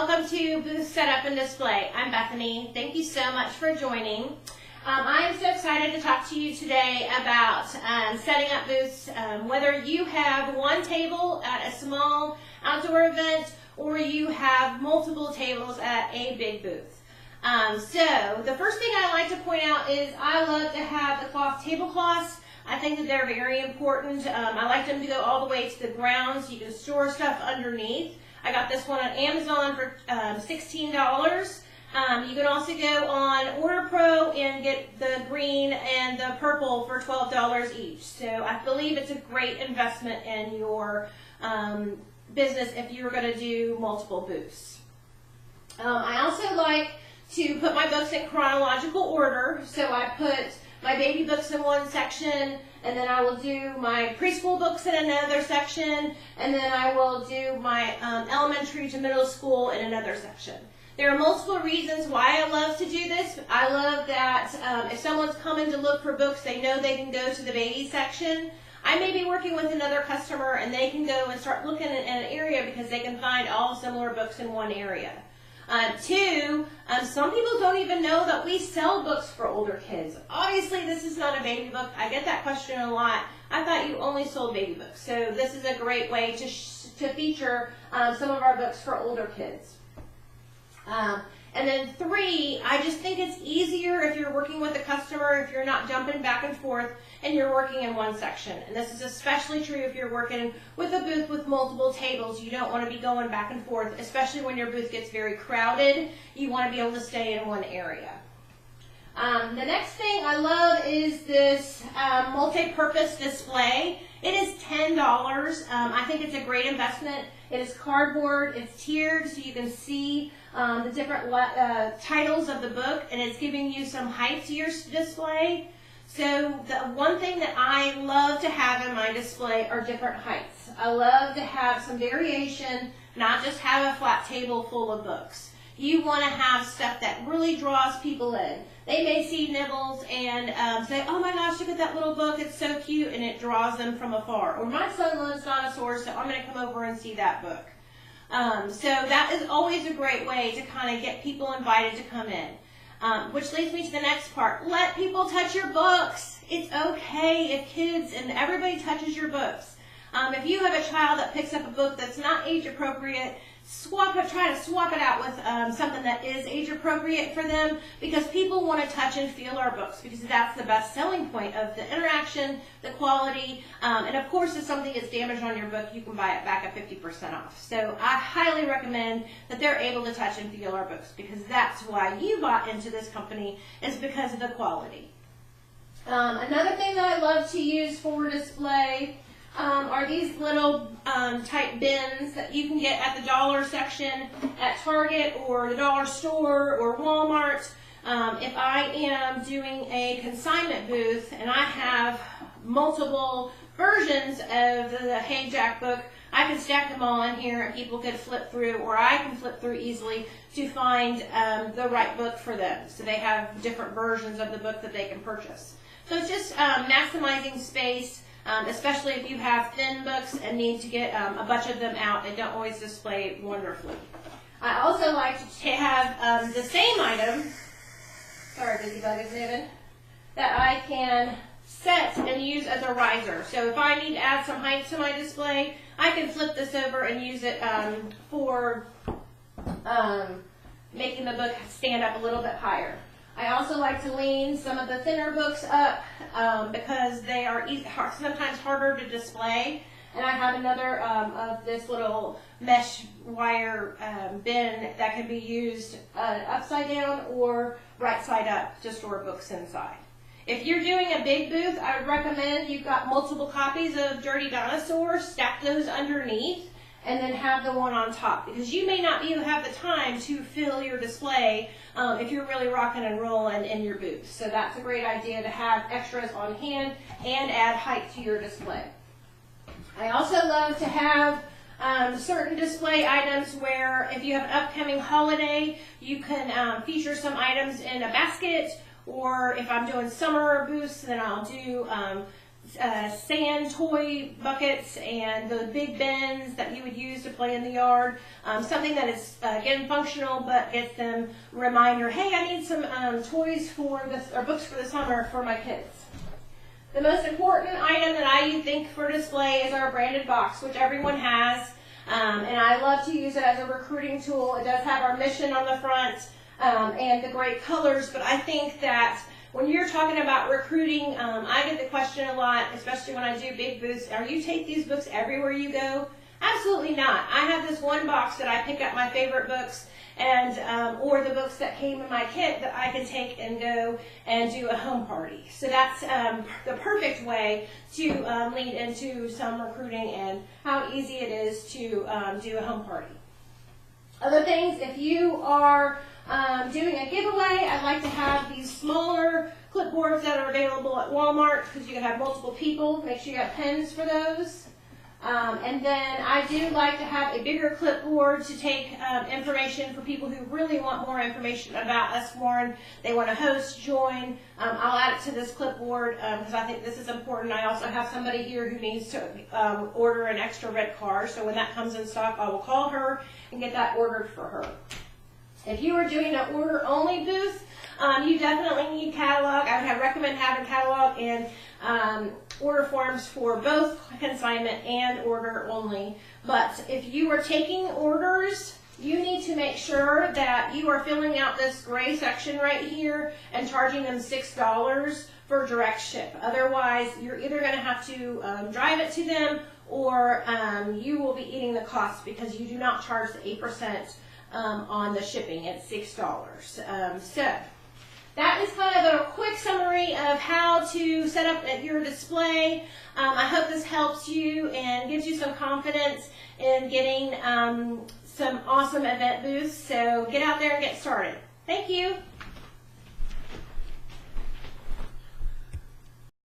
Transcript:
welcome to Booth Setup and Display. I'm Bethany. Thank you so much for joining. I am so excited to talk to you today about setting up booths, whether you have one table at a small outdoor event or you have multiple tables at a big booth. So the first thing I like to point out is I love to have the cloth tablecloths. I think that they're very important. I like them to go all the way to the ground so you can store stuff underneath. I got this one on Amazon for $16. You can also go on Order Pro and get the green and the purple for $12 each. So I believe it's a great investment in your business if you're going to do multiple booths. I also like to put my books in chronological order. So I put my baby books in one section, and then I will do my preschool books in another section, and then I will do my elementary to middle school in another section. There are multiple reasons why I love to do this. I love that if someone's coming to look for books, they know they can go to the baby section. I may be working with another customer, and they can go and start looking at an area because they can find all similar books in one area. Two, some people don't even know that we sell books for older kids. Obviously, this is not a baby book. I get that question a lot. I thought you only sold baby books. So this is a great way to feature some of our books for older kids. And then three, I just think it's easier if you're working with a customer, if you're not jumping back and forth and you're working in one section. And this is especially true if you're working with a booth with multiple tables. You don't want to be going back and forth, especially when your booth gets very crowded. You want to be able to stay in one area. The next thing I love is this multi-purpose display. It is $10. I think it's a great investment. It is cardboard, it's tiered so you can see the different titles of the book, and it's giving you some height to your display. So the one thing that I love to have in my display are different heights. I love to have some variation, not just have a flat table full of books. You want to have stuff that really draws people in. They may see Nibbles and say, oh my gosh, look at that little book, it's so cute, and it draws them from afar. Or my son loves dinosaurs, so I'm going to come over and see that book. So that is always a great way to kind of get people invited to come in. Which leads me to the next part. Let people touch your books. It's okay if kids and everybody touches your books. If you have a child that picks up a book that's not age appropriate, try to swap it out with something that is age appropriate for them, because people want to touch and feel our books because that's the best selling point of the interaction, the quality, and of course if something is damaged on your book, you can buy it back at 50% off. So I highly recommend that they're able to touch and feel our books, because that's why you bought into this company, is because of the quality. Another thing that I love to use for display are these little type bins that you can get at the dollar section at Target or the dollar store or Walmart. If I am doing a consignment booth and I have multiple versions of the Hey Jack book, I can stack them all in here and people can flip through, or I can flip through easily to find the right book for them. So they have different versions of the book that they can purchase. So it's just maximizing space. Especially if you have thin books and need to get a bunch of them out. They don't always display wonderfully. I also like to have the same item, sorry busybug is moving, that I can set and use as a riser. So if I need to add some height to my display, I can flip this over and use it for making the book stand up a little bit higher. I also like to lean some of the thinner books up because they are sometimes harder to display. And I have another of this little mesh wire bin that can be used upside down or right side up to store books inside. If you're doing a big booth, I would recommend you've got multiple copies of Dirty Dinosaur, stack those underneath, and then have the one on top, because you may not have the time to fill your display if you're really rocking and rolling in your booth. So that's a great idea to have extras on hand and add height to your display. I also love to have certain display items where if you have an upcoming holiday, you can feature some items in a basket, or if I'm doing summer booths, then I'll do sand toy buckets and the big bins that you would use to play in the yard. Something that is, again, functional, but gets them a reminder, hey, I need some toys for this, or books for the summer for my kids. The most important item that I think for display is our branded box, which everyone has. And I love to use it as a recruiting tool. It does have our mission on the front and the great colors, but I think that when you're talking about recruiting, I get the question a lot, especially when I do big booths, are you take these books everywhere you go? Absolutely not. I have this one box that I pick up my favorite books and or the books that came in my kit that I can take and go and do a home party. So that's the perfect way to lead into some recruiting and how easy it is to do a home party. Other things, if you are doing a giveaway, I'd like to have these smaller clipboards that are available at Walmart because you can have multiple people. Make sure you have pens for those. And then I do like to have a bigger clipboard to take information for people who really want more information about Usborne. They want to host, join. I'll add it to this clipboard because I think this is important. I also have somebody here who needs to order an extra red car. So when that comes in stock, I will call her and get that ordered for her. If you are doing an order-only booth, you definitely need catalog. I would recommend having catalog and order forms for both consignment and order only. But if you are taking orders, you need to make sure that you are filling out this gray section right here and charging them $6 for direct ship. Otherwise, you're either going to have to drive it to them or you will be eating the cost because you do not charge the 8% on the shipping. It's $6. So that is kind of a quick summary of how to set up your display. I hope this helps you and gives you some confidence in getting some awesome event booths. So get out there and get started. Thank you.